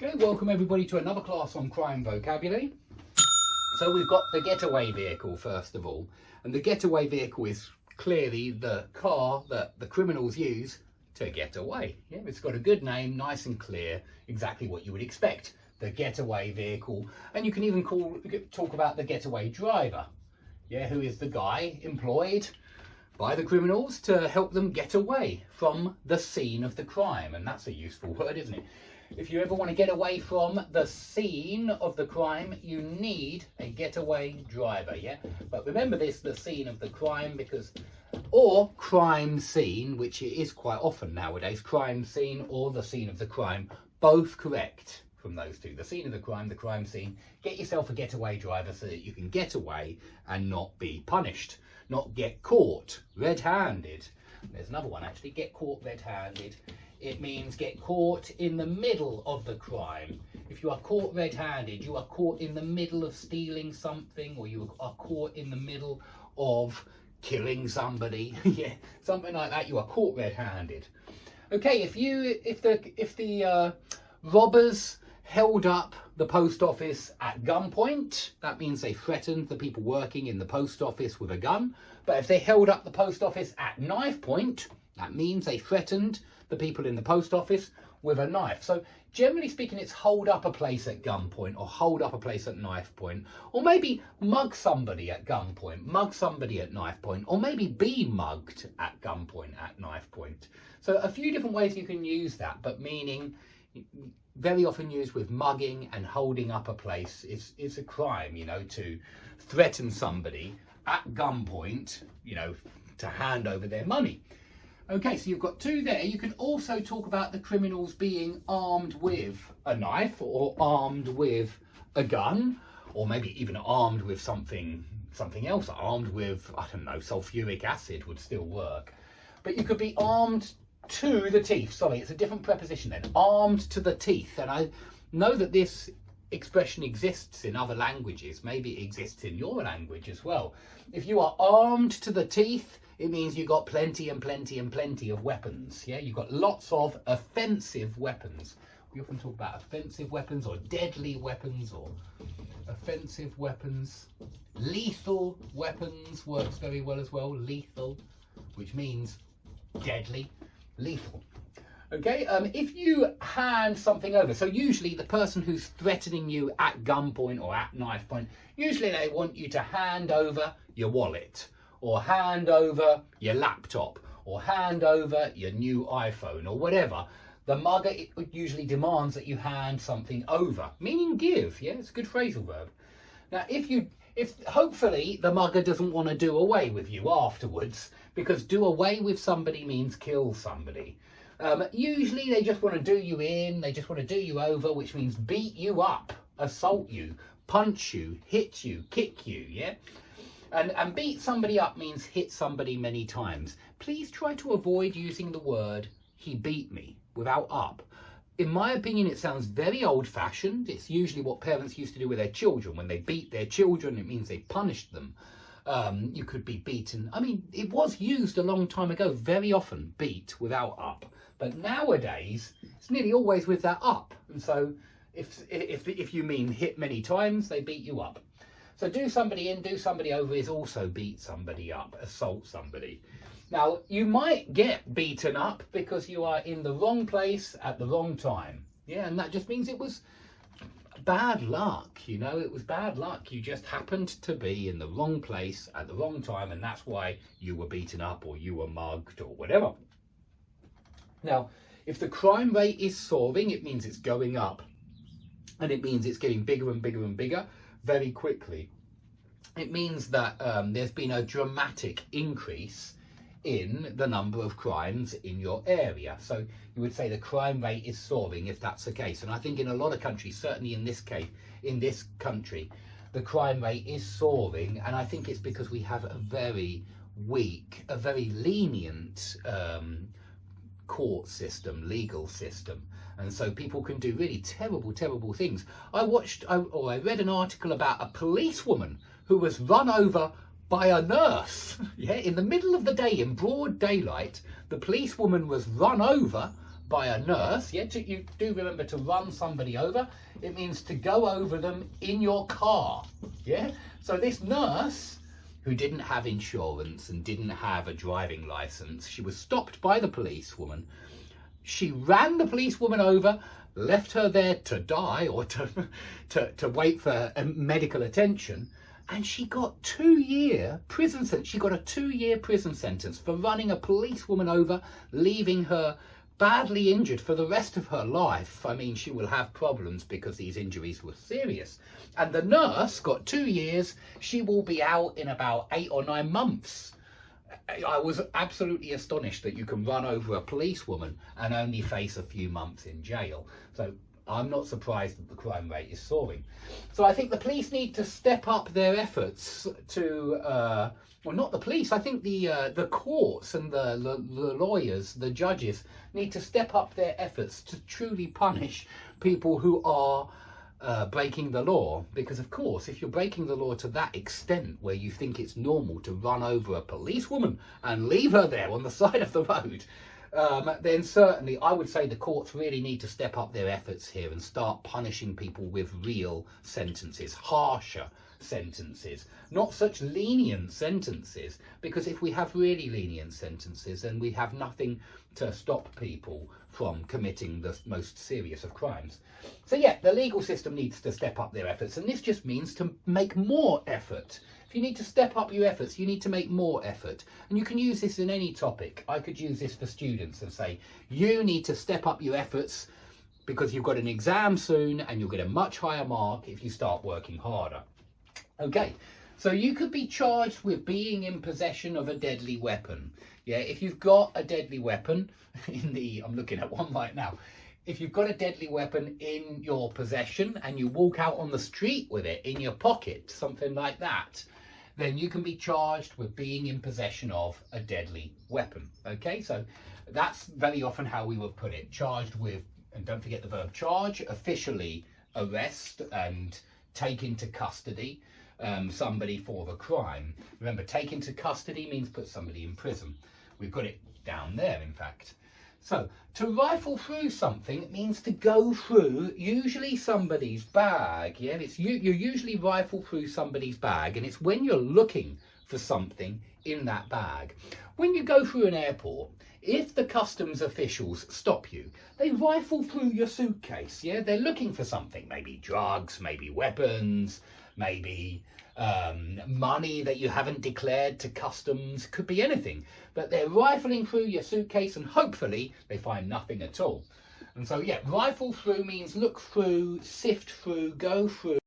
Okay, welcome everybody to another class on crime vocabulary. So we've got the getaway vehicle first of all, and the getaway vehicle is clearly the car that the criminals use to get away. Yeah, it's got a good name, nice and clear, exactly what you would expect. The getaway vehicle, and you can even talk about the getaway driver. Yeah, who is the guy employed by the criminals to help them get away from the scene of the crime, and that's a useful word, isn't it? If you ever want to get away from the scene of the crime, you need a getaway driver, yeah? But remember this, the scene of the crime, or crime scene, which it is quite often nowadays, crime scene or the scene of the crime, both correct from those two. The scene of the crime scene. Get yourself a getaway driver so that you can get away and not be punished, not get caught red-handed. There's another one actually, get caught red-handed. It means get caught in the middle of the crime. If you are caught red-handed, you are caught in the middle of stealing something, or you are caught in the middle of killing somebody. Yeah, something like that. You are caught red-handed. Okay, if the robbers held up the post office at gunpoint, that means they threatened the people working in the post office with a gun. But if they held up the post office at knife point, that means they threatened the people in the post office with a knife. So generally speaking, it's hold up a place at gunpoint, or hold up a place at knife point, or maybe mug somebody at gunpoint, mug somebody at knife point, or maybe be mugged at gunpoint at knife point. So a few different ways you can use that, but meaning very often used with mugging and holding up a place is a crime, you know, to threaten somebody at gunpoint, you know, to hand over their money. Okay, so you've got two there. You can also talk about the criminals being armed with a knife, or armed with a gun, or maybe even armed with something else, armed with, I don't know, sulfuric acid would still work. But you could be armed to the teeth. Sorry, it's a different preposition then. Armed to the teeth. And I know that this expression exists in other languages. Maybe it exists in your language as well. If you are armed to the teeth, it means you've got plenty and plenty and plenty of weapons. Yeah, you've got lots of offensive weapons. We often talk about offensive weapons or deadly weapons or offensive weapons. Lethal weapons works very well as well. Lethal, which means deadly, lethal. Okay, if you hand something over, so usually the person who's threatening you at gunpoint or at knife point, usually they want you to hand over your wallet, or hand over your laptop, or hand over your new iPhone, or whatever. The mugger usually demands that you hand something over, meaning give. Yeah, it's a good phrasal verb. Now, if hopefully the mugger doesn't want to do away with you afterwards, because do away with somebody means kill somebody. Usually they just want to do you in, they just want to do you over, which means beat you up, assault you, punch you, hit you, kick you, yeah? And beat somebody up means hit somebody many times. Please try to avoid using the word he beat me without up. In my opinion, it sounds very old-fashioned. It's usually what parents used to do with their children. When they beat their children, it means they punished them. You could be beaten. I mean, it was used a long time ago, very often, beat without up. But nowadays, it's nearly always with that up. And so if you mean hit many times, they beat you up. So do somebody in, do somebody over is also beat somebody up, assault somebody. Now, you might get beaten up because you are in the wrong place at the wrong time. Yeah, and that just means it was bad luck, you know, it was bad luck. You just happened to be in the wrong place at the wrong time, and that's why you were beaten up or you were mugged or whatever. Now, if the crime rate is soaring, it means it's going up, and it means it's getting bigger and bigger and bigger very quickly. It means that there's been a dramatic increase in the number of crimes in your area. So you would say the crime rate is soaring if that's the case. And I think in a lot of countries, certainly in this case, in this country, the crime rate is soaring. And I think it's because we have a very weak, a very lenient court system, legal system. And so people can do really terrible, terrible things. I read an article about a policewoman who was run over by a nurse. Yeah, in the middle of the day, in broad daylight, the policewoman was run over by a nurse. Yeah, you do remember to run somebody over. It means to go over them in your car. Yeah, so this nurse, who didn't have insurance and didn't have a driving license, she was stopped by the policewoman. She ran the policewoman over, left her there to die or to wait for medical attention, and she got 2-year prison sentence. She got a 2-year prison sentence for running a policewoman over, leaving her badly injured for the rest of her life. I mean, she will have problems because these injuries were serious. And the nurse got 2 years. She will be out in about 8 or 9 months. I was absolutely astonished that you can run over a policewoman and only face a few months in jail. So I'm not surprised that the crime rate is soaring. So I think the police need to step up their efforts to, well, not the police, I think the courts and the lawyers, the judges, need to step up their efforts to truly punish people who are breaking the law. Because of course, if you're breaking the law to that extent where you think it's normal to run over a policewoman and leave her there on the side of the road, then certainly I would say the courts really need to step up their efforts here and start punishing people with real sentences, harsher sentences, not such lenient sentences, because if we have really lenient sentences, then we have nothing to stop people from committing the most serious of crimes. So yeah, the legal system needs to step up their efforts, and this just means to make more effort. If you need to step up your efforts, you need to make more effort. And you can use this in any topic. I could use this for students and say, you need to step up your efforts because you've got an exam soon and you'll get a much higher mark if you start working harder. Okay, so you could be charged with being in possession of a deadly weapon. Yeah, if you've got a deadly weapon I'm looking at one right now. If you've got a deadly weapon in your possession and you walk out on the street with it in your pocket, something like that, then you can be charged with being in possession of a deadly weapon. Okay, so that's very often how we would put it. Charged with, and don't forget the verb charge, officially arrest and take into custody somebody for the crime. Remember, take into custody means put somebody in prison. We've got it down there, in fact. So, to rifle through something means to go through usually somebody's bag. Yeah, you usually rifle through somebody's bag, and it's when you're looking for something in that bag. When you go through an airport, if the customs officials stop you, they rifle through your suitcase. Yeah, they're looking for something, maybe drugs, maybe weapons, maybe money that you haven't declared to customs, could be anything, but they're rifling through your suitcase and hopefully they find nothing at all. And so yeah, rifle through means look through, sift through, go through.